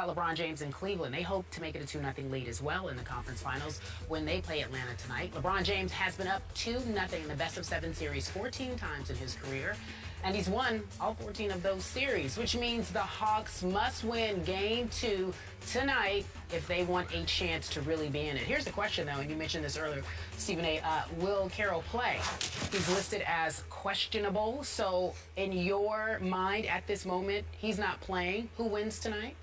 LeBron James in Cleveland. They hope to make it a 2-0 lead as well in the conference finals when they play Atlanta tonight. LeBron James has been up 2-0 in the best-of-7 series 14 times in his career, and he's won all 14 of those series, which means the Hawks must win Game 2 tonight if they want a chance to really be in it. Here's the question, though, and you mentioned this earlier, Stephen A. Will Carroll play? He's listed as questionable, so in your mind at this moment, he's not playing. Who wins tonight?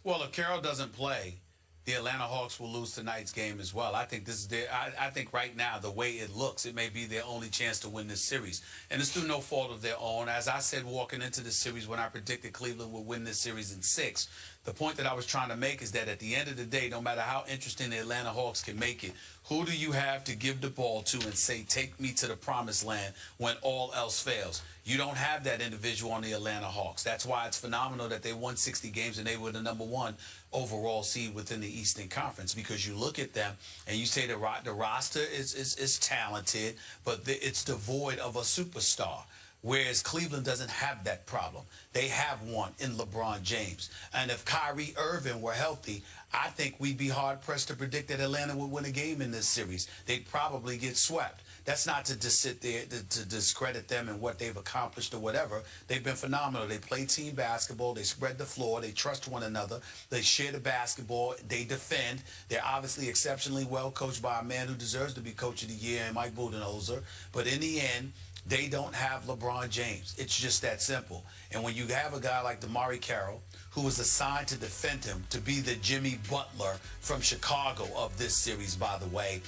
Well, if Carroll doesn't play, the Atlanta Hawks will lose tonight's game as well. I think this is their, I think right now, the way it looks, it may be their only chance to win this series. And it's through no fault of their own. As I said walking into the series when I predicted Cleveland would win this series in 6, the point that I was trying to make is that at the end of the day, no matter how interesting the Atlanta Hawks can make it, who do you have to give the ball to and say, take me to the promised land when all else fails? You don't have that individual on the Atlanta Hawks. That's why it's phenomenal that they won 60 games and they were the #1 overall seed within the Eastern Conference, because you look at them and you say the roster is talented, but it's devoid of a superstar. Whereas Cleveland doesn't have that problem. They have one in LeBron James. And if Kyrie Irving were healthy, I think we'd be hard-pressed to predict that Atlanta would win a game in this series. They'd probably get swept. That's not to just sit there to discredit them and what they've accomplished or whatever. They've been phenomenal. They play team basketball. They spread the floor. They trust one another. They share the basketball. They defend. They're obviously exceptionally well coached by a man who deserves to be Coach of the Year, and Mike Budenholzer. But in the end, they don't have LeBron James. It's just that simple. And when you have a guy like DeMarre Carroll, who was assigned to defend him, to be the Jimmy Butler from Chicago of this series, by the way,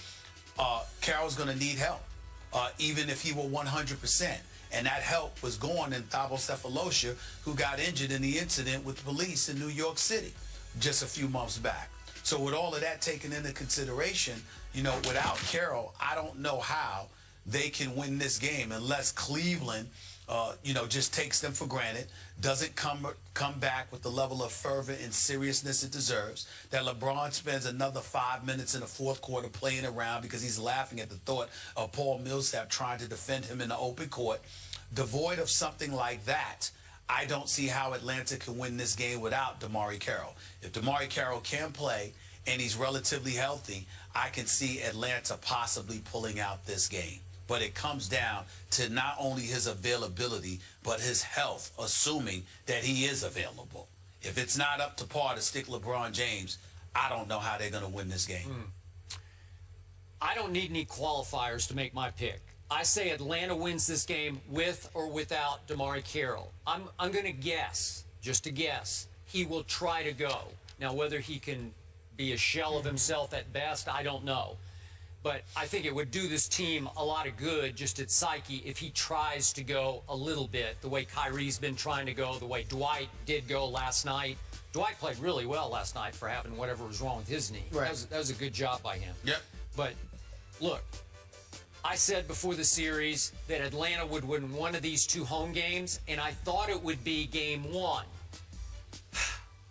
Carroll's going to need help, even if he were 100%. And that help was gone in Thabo Sefolosha, who got injured in the incident with police in New York City just a few months back. So with all of that taken into consideration, you know, without Carroll, I don't know how they can win this game unless Cleveland, you know, just takes them for granted, doesn't come back with the level of fervor and seriousness it deserves, that LeBron spends another 5 minutes in the fourth quarter playing around because he's laughing at the thought of Paul Millsap trying to defend him in the open court. Devoid of something like that, I don't see how Atlanta can win this game without DeMarre Carroll. If DeMarre Carroll can play and he's relatively healthy, I can see Atlanta possibly pulling out this game. But it comes down to not only his availability, but his health, assuming that he is available. If it's not up to par to stick LeBron James, I don't know how they're going to win this game. I don't need any qualifiers to make my pick. I say Atlanta wins this game with or without DeMarre Carroll. I'm going to guess, just a guess, he will try to go. Now, whether he can be a shell of himself at best, I don't know. But I think it would do this team a lot of good, just its psyche, if he tries to go a little bit, the way Kyrie's been trying to go, the way Dwight did go last night. Dwight played really well last night for having whatever was wrong with his knee. Right. That was a good job by him. Yep. But, look, I said before the series that Atlanta would win one of these 2 home games, and I thought it would be Game 1.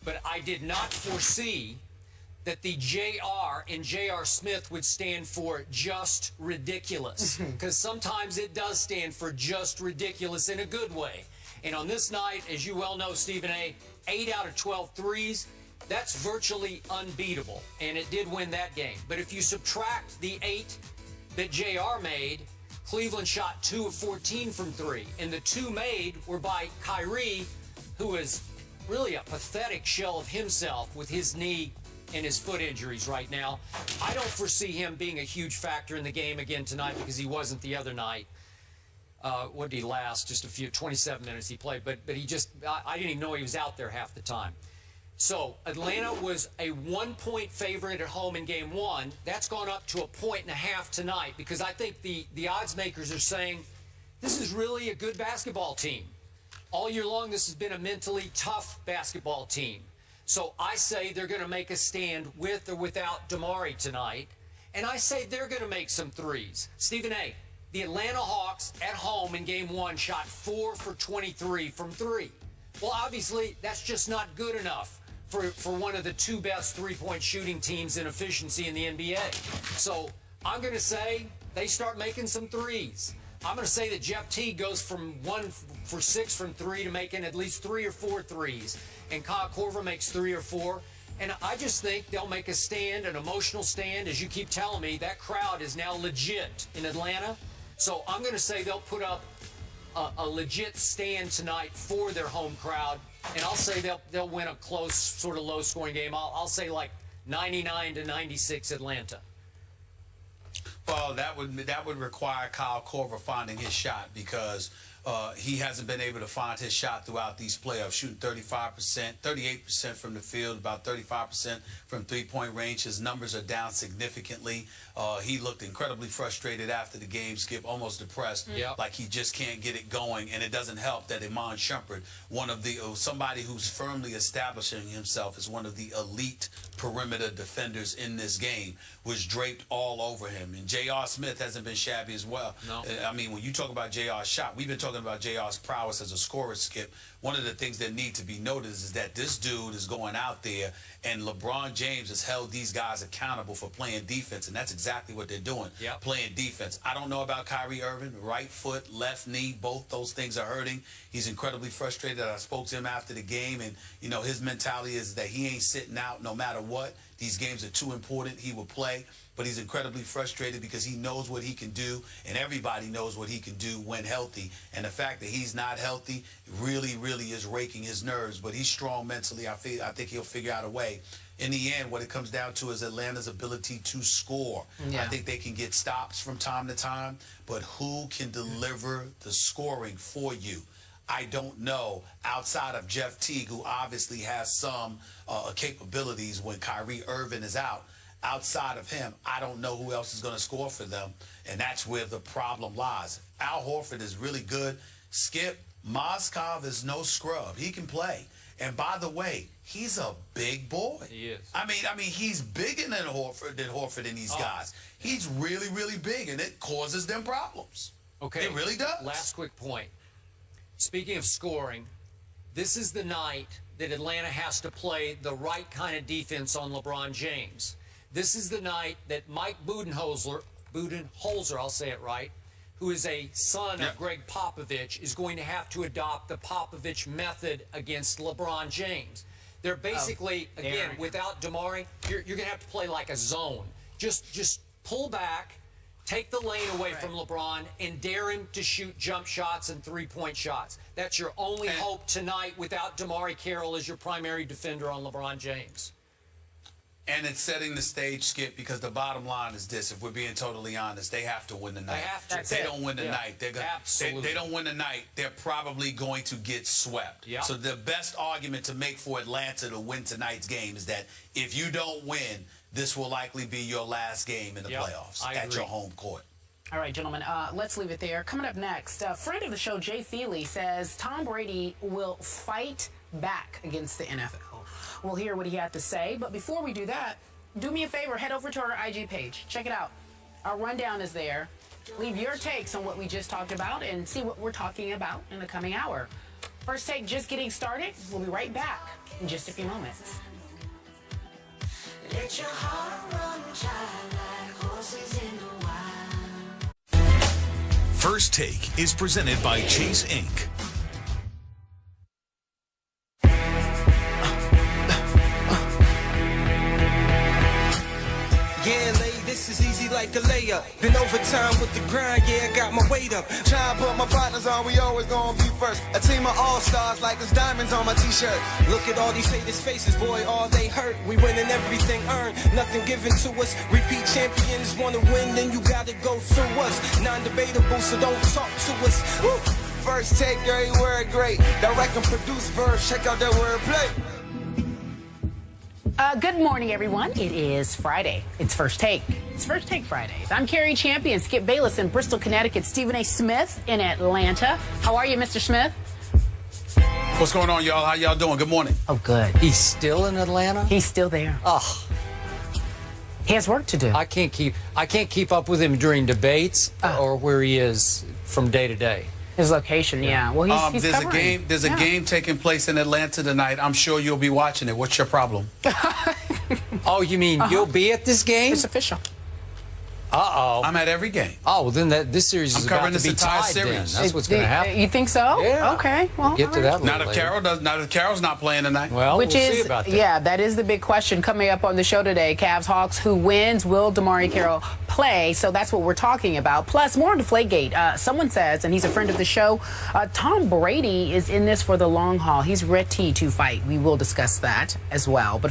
But I did not foresee that the JR in J.R. Smith would stand for just ridiculous, because sometimes it does stand for just ridiculous in a good way. And on this night, as you well know, Stephen A., 8 out of 12 threes, that's virtually unbeatable, and it did win that game. But if you subtract the 8 that JR made, Cleveland shot 2 of 14 from 3, and the 2 made were by Kyrie, who is really a pathetic shell of himself with his knee and his foot injuries right now. I don't foresee him being a huge factor in the game again tonight, because he wasn't the other night. What did he last? Just a few, 27 minutes he played, but he just, I didn't even know he was out there half the time. So Atlanta was a 1-point favorite at home in Game 1. That's gone up to 1.5 points tonight, because I think the odds makers are saying this is really a good basketball team. All year long, this has been a mentally tough basketball team. So I say they're going to make a stand with or without DeMarre tonight. And I say they're going to make some threes. Stephen A., the Atlanta Hawks at home in Game 1 shot 4 for 23 from 3. Well, obviously, that's just not good enough for one of the 2 best three-point shooting teams in efficiency in the NBA. So I'm going to say they start making some threes. I'm going to say that Jeff Teague goes from 1 for 6 from 3 to making at least 3 or 4 threes. And Kyle Korver makes 3 or 4. And I just think they'll make a stand, an emotional stand. As you keep telling me, that crowd is now legit in Atlanta. So I'm going to say they'll put up a legit stand tonight for their home crowd. And I'll say they'll win a close, sort of low-scoring game. I'll say like 99-96 Atlanta. Well, that would require Kyle Korver finding his shot, because he hasn't been able to find his shot throughout these playoffs, shooting 35%, 38% from the field, about 35% from three-point range. His numbers are down significantly. He looked incredibly frustrated after the game, Skip, almost depressed, like he just can't get it going. And it doesn't help that Iman Shumpert, somebody who's firmly establishing himself as one of the elite perimeter defenders in this game, was draped all over him. And J.R. Smith hasn't been shabby as well. No. I mean, when you talk about J.R.'s shot, we've been talking about J.R.'s prowess as a scorer, Skip. One of the things that need to be noticed is that this dude is going out there, and LeBron James has held these guys accountable for playing defense, and that's exactly what they're doing, playing defense. I don't know about Kyrie Irving. Right foot, left knee, both those things are hurting. He's incredibly frustrated. I spoke to him after the game, and, you know, his mentality is that he ain't sitting out no matter what. These games are too important. He will play. But he's incredibly frustrated because he knows what he can do, and everybody knows what he can do when healthy. And the fact that he's not healthy really, really is raking his nerves. But he's strong mentally. I think he'll figure out a way. In the end, what it comes down to is Atlanta's ability to score. I think they can get stops from time to time, but who can deliver the scoring for you? I don't know, outside of Jeff Teague, who obviously has some capabilities when Kyrie Irving is out. Outside of him, I don't know who else is going to score for them, and that's where the problem lies. Al Horford is really good. Skip, Mozgov is no scrub. He can play. And by the way, he's a big boy. He is. I mean, he's bigger than Horford and these guys. He's really, really big, and it causes them problems. Okay. It really does. Last quick point. Speaking of scoring, this is the night that Atlanta has to play the right kind of defense on LeBron James. This is the night that Mike Budenholzer, I'll say it right, who is a son of Greg Popovich, is going to have to adopt the Popovich method against LeBron James. They're basically, again, without Damari, you're going to have to play like a zone. Just pull back, take the lane away from LeBron, and dare him to shoot jump shots and three-point shots. That's your only hope tonight without Damari Carroll as your primary defender on LeBron James. And it's setting the stage, Skip, because the bottom line is this. If we're being totally honest, they have to win the night. They have to. If they don't win the night, Absolutely. They don't win the night, they're probably going to get swept. So the best argument to make for Atlanta to win tonight's game is that if you don't win, this will likely be your last game in the playoffs at your home court. All right, gentlemen, let's leave it there. Coming up next, friend of the show, Jay Feely, says Tom Brady will fight back against the NFL. We'll hear what he had to say. But before we do that, do me a favor, head over to our IG page. Check it out. Our rundown is there. Leave your takes on what we just talked about and see what we're talking about in the coming hour. First Take just getting started. We'll be right back in just a few moments. Let your heart run child like horses in the wild. First Take is presented by Chase Inc. Yeah, lady, this is easy like a layup. Been overtime with the grind, yeah, I got my weight up. Try and put my partners on, we always gonna be first. A team of all-stars like there's diamonds on my t-shirt. Look at all these haters' faces, boy, all they hurt. We winning everything earned, nothing given to us. Repeat champions wanna win, then you gotta go through us. Non-debatable, so don't talk to us. Woo! First Take, every word great. Direct and produce verbs, check out that wordplay. Good morning, everyone. It is Friday. It's First Take. It's First Take Fridays. I'm Carrie Champion, Skip Bayless in Bristol, Connecticut, Stephen A. Smith in Atlanta. How are you, Mr. Smith? What's going on, y'all? How y'all doing? Good morning. Oh, good. He's still in Atlanta? He's still there. Oh. He has work to do. I can't keep up with him during debates or where he is from day to day. His location, yeah. Well, he's there's covering. There's a game taking place in Atlanta tonight. I'm sure you'll be watching it. What's your problem? Oh, you mean you'll be at this game? It's official. Uh-oh. I'm at every game. Oh, well, then this series is about to be tied then. That's what's going to happen. You think so? Yeah. Okay. Well, Get to that Not later. if Carroll does. Not if Carroll's not playing tonight. Well, Which we'll is, see about that. yeah, that is the big question coming up on the show today. Cavs Hawks, who wins? Will DeMarre Carroll play? So that's what we're talking about. Plus, more on Deflategate. Someone says, and he's a friend of the show, Tom Brady is in this for the long haul. He's ready to fight. We will discuss that as well. But